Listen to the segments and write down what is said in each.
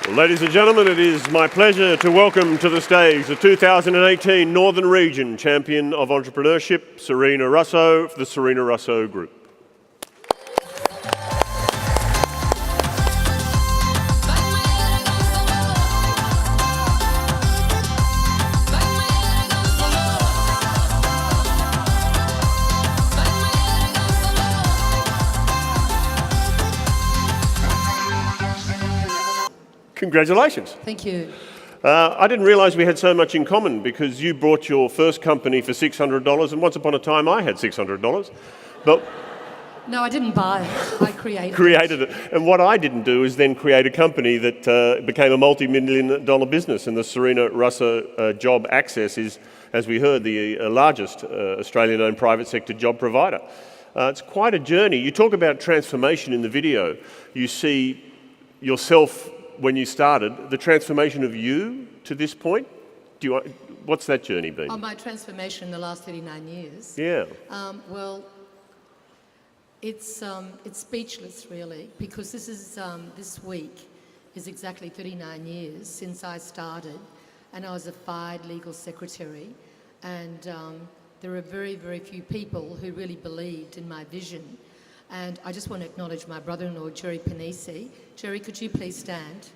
Well, ladies and gentlemen, it is my pleasure to welcome to the stage the 2018 Northern Region Champion of Entrepreneurship, Sarina Russo, for the Sarina Russo Group. Congratulations. Thank you. I didn't realise we had so much in common because you bought your first company for $600 and once upon a time I had $600. But no, I didn't buy it. I created it. And what I didn't do is then create a company that became a multi-million-dollar business. And the Sarina Russo Job Access is, as we heard, the largest Australian-owned private sector job provider. It's quite a journey. You talk about transformation in the video. You see yourself when you started, the transformation of you to this point. What's that journey been? My transformation in the last 39 years. Yeah. Well, it's speechless really, because this week is exactly 39 years since I started, and I was a fired legal secretary, and there are very, very few people who really believed in my vision. And I just want to acknowledge my brother-in-law, Jerry Panisi. Jerry, could you please stand?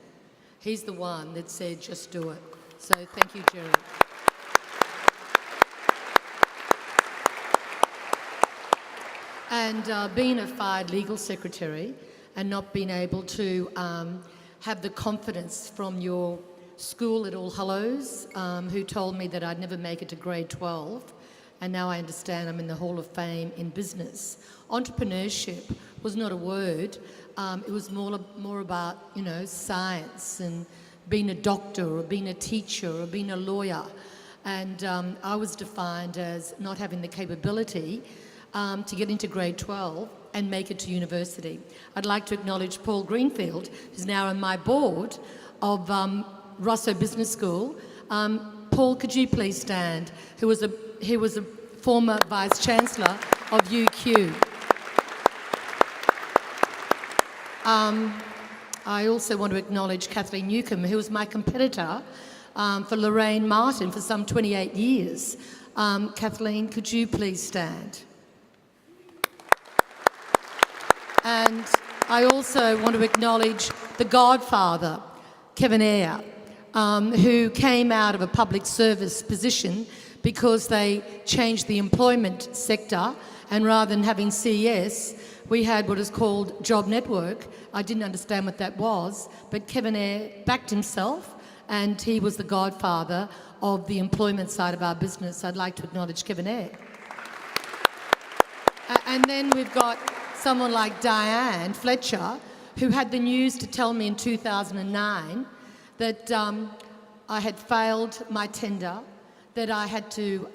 He's the one that said, just do it. So thank you, Jerry. And being a fired legal secretary and not being able to have the confidence from your school at All Hallows, who told me that I'd never make it to grade 12, and now I understand I'm in the Hall of Fame in business. Entrepreneurship was not a word. It was more about, science and being a doctor or being a teacher or being a lawyer. And I was defined as not having the capability to get into grade 12 and make it to university. I'd like to acknowledge Paul Greenfield, who's now on my board of Russo Business School. Paul, could you please stand? He was a former Vice Chancellor of UQ. I also want to acknowledge Kathleen Newcomb, who was my competitor for Lorraine Martin for some 28 years. Kathleen, could you please stand? And I also want to acknowledge the godfather, Kevin Eyre, who came out of a public service position because they changed the employment sector, and rather than having CES, we had what is called Job Network. I didn't understand what that was, but Kevin Eyre backed himself, and he was the godfather of the employment side of our business. I'd like to acknowledge Kevin Eyre. And then we've got someone like Diane Fletcher, who had the news to tell me in 2009 that I had failed my tender, that I had to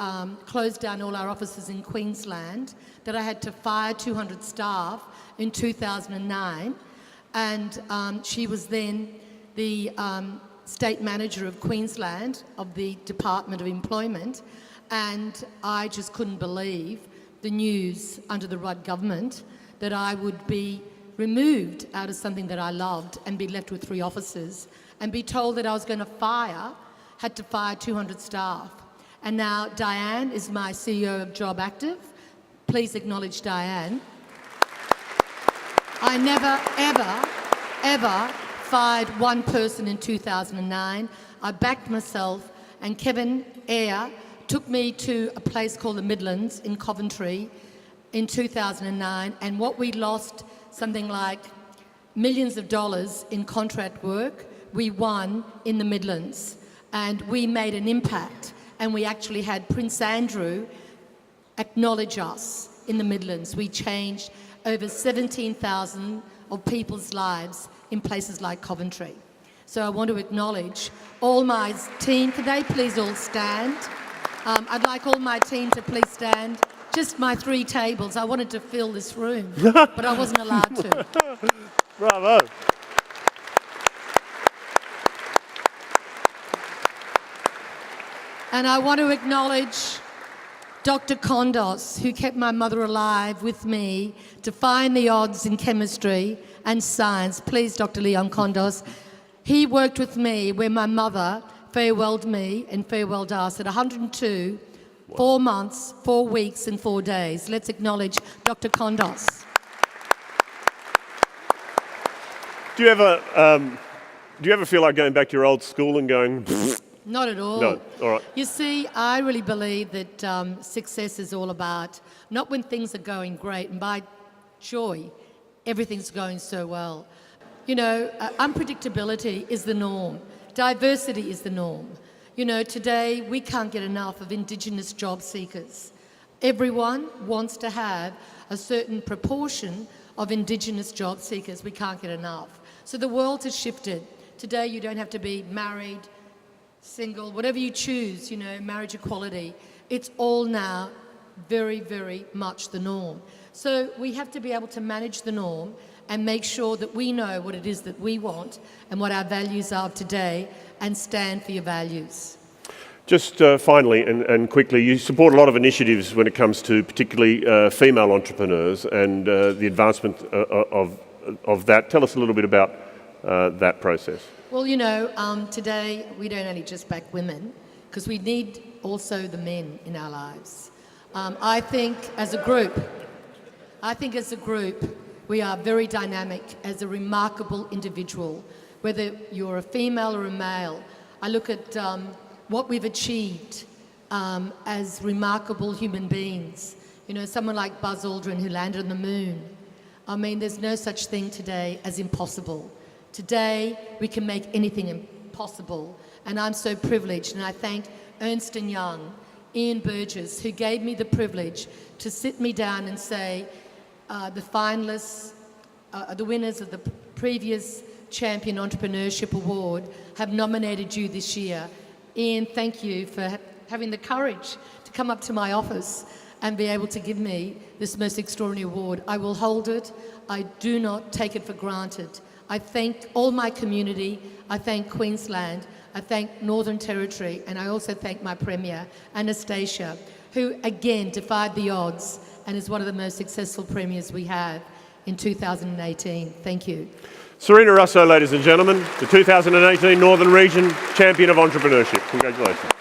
close down all our offices in Queensland, that I had to fire 200 staff in 2009. And she was then the state manager of Queensland, of the Department of Employment. And I just couldn't believe the news under the Rudd government that I would be removed out of something that I loved and be left with 3 offices and be told that I was going to had to fire 200 staff. And now Diane is my CEO of Job Active. Please acknowledge Diane. I never, ever fired one person in 2009. I backed myself, and Kevin Eyre took me to a place called the Midlands in Coventry in 2009, and what we lost, something like millions of dollars in contract work, we won in the Midlands, and we made an impact. And we actually had Prince Andrew acknowledge us in the Midlands. We changed over 17,000 of people's lives in places like Coventry. So I want to acknowledge all my team. Could they please all stand? I'd like all my team to please stand. Just my 3 tables. I wanted to fill this room, but I wasn't allowed to. Bravo. And I want to acknowledge Dr. Kondos, who kept my mother alive with me to find the odds in chemistry and science. Please, Dr. Leon Kondos. He worked with me where my mother farewelled me and farewelled us at 102, 4 months, 4 weeks and 4 days. Let's acknowledge Dr. Kondos. Do you ever feel like going back to your old school and going, Not at all. no, all right. You see, I really believe that success is all about not when things are going great, and by joy, everything's going so well. You know, unpredictability is the norm. Diversity is the norm. You know, today we can't get enough of Indigenous job seekers. Everyone wants to have a certain proportion of Indigenous job seekers. We can't get enough. So the world has shifted. Today you don't have to be married, single, whatever you choose, you know, marriage equality. It's all now very, very much the norm. So we have to be able to manage the norm and make sure that we know what it is that we want and what our values are today, and stand for your values. Just finally and quickly, you support a lot of initiatives when it comes to particularly female entrepreneurs and the advancement of that. Tell us a little bit about that process. Well, you know, today we don't only just back women, because we need also the men in our lives. I think as a group, we are very dynamic as a remarkable individual, whether you're a female or a male. I look at what we've achieved as remarkable human beings. You know, someone like Buzz Aldrin who landed on the moon. I mean, there's no such thing today as impossible. Today, we can make anything possible. And I'm so privileged, and I thank Ernst & Young, Ian Burgess, who gave me the privilege to sit me down and say, the finalists, the winners of the previous Champion Entrepreneurship Award have nominated you this year. Ian, thank you for having the courage to come up to my office and be able to give me this most extraordinary award. I will hold it. I do not take it for granted. I thank all my community. I thank Queensland. I thank Northern Territory. And I also thank my Premier, Anastasia, who again defied the odds and is one of the most successful premiers we have in 2018. Thank you. Sarina Russo, ladies and gentlemen, the 2018 Northern Region Champion of Entrepreneurship. Congratulations.